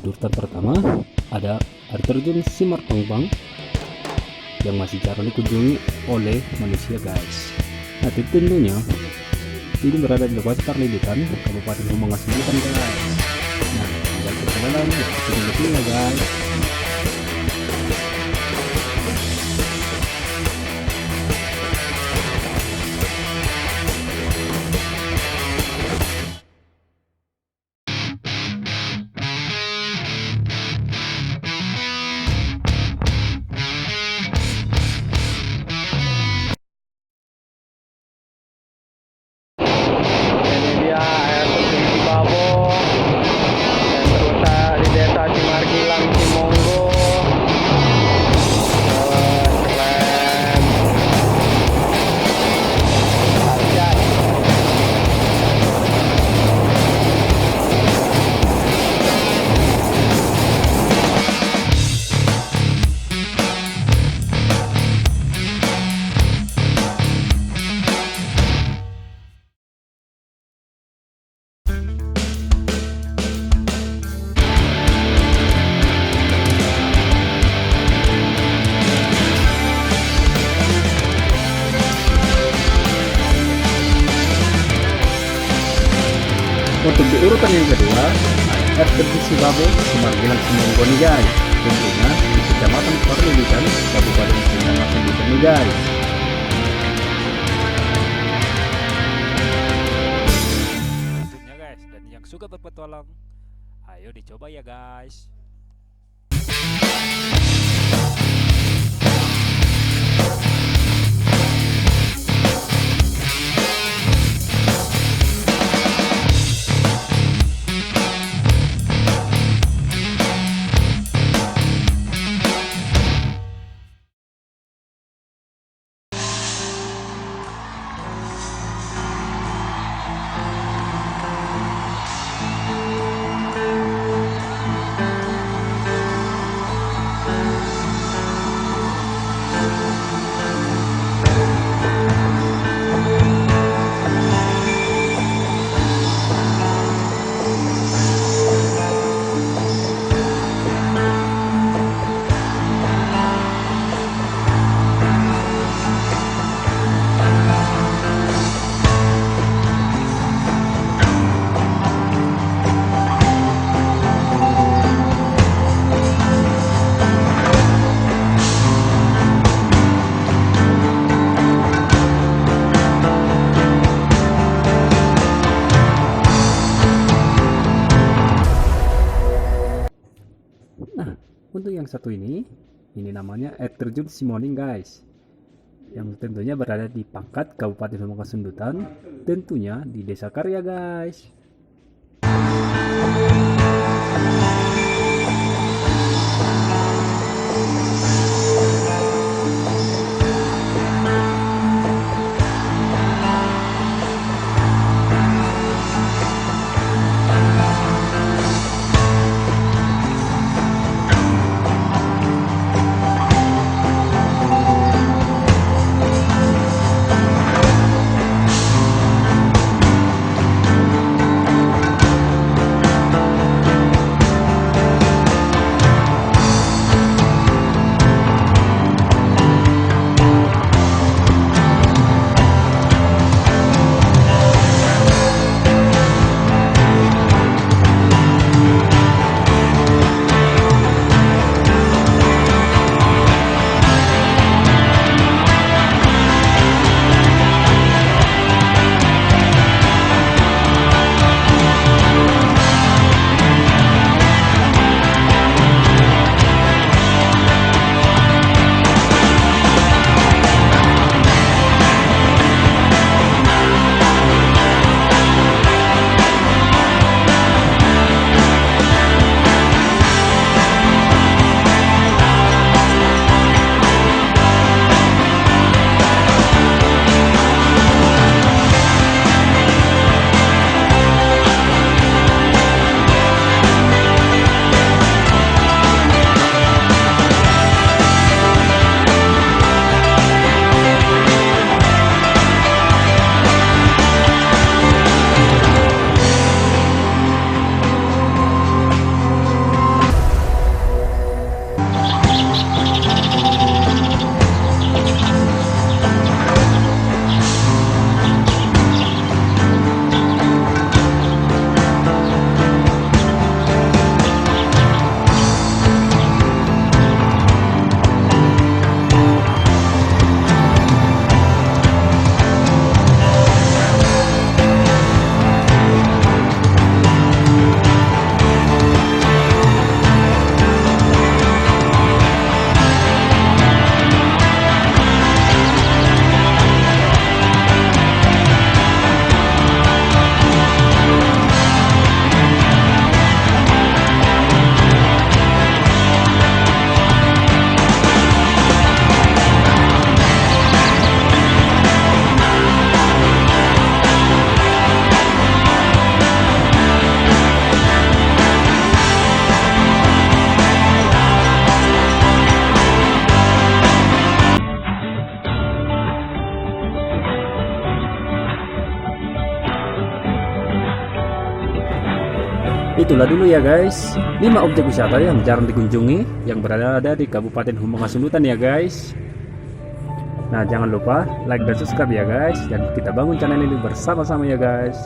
urutan pertama ada air terjun Simartongbang yang masih jarang dikunjungi oleh manusia guys. Nah tentunya ini berada di Lepas Lilitan, Kabupaten Humangas Selatan guys. Nah tinggal perjalanan ya guys. Untuk di urutan yang kedua, air terjun Sibabo Simargilang Simonggo nih guys. Tentunya di Kecamatan Parlilitan, Kabupaten Humangas Selatan nih guys. Tentunya guys, dan yang suka berpetualang, ayo dicoba ya guys. Nah, untuk yang satu ini namanya air terjun Simoning guys. Yang tentunya berada di Pangkat, Kabupaten Humangas Selatan, tentunya di Desa Karya guys. Itulah dulu ya guys, 5 objek wisata yang jarang dikunjungi yang berada di Kabupaten Humbang Hasundutan ya guys. Nah, jangan lupa like dan subscribe ya guys, dan kita bangun channel ini bersama-sama ya guys.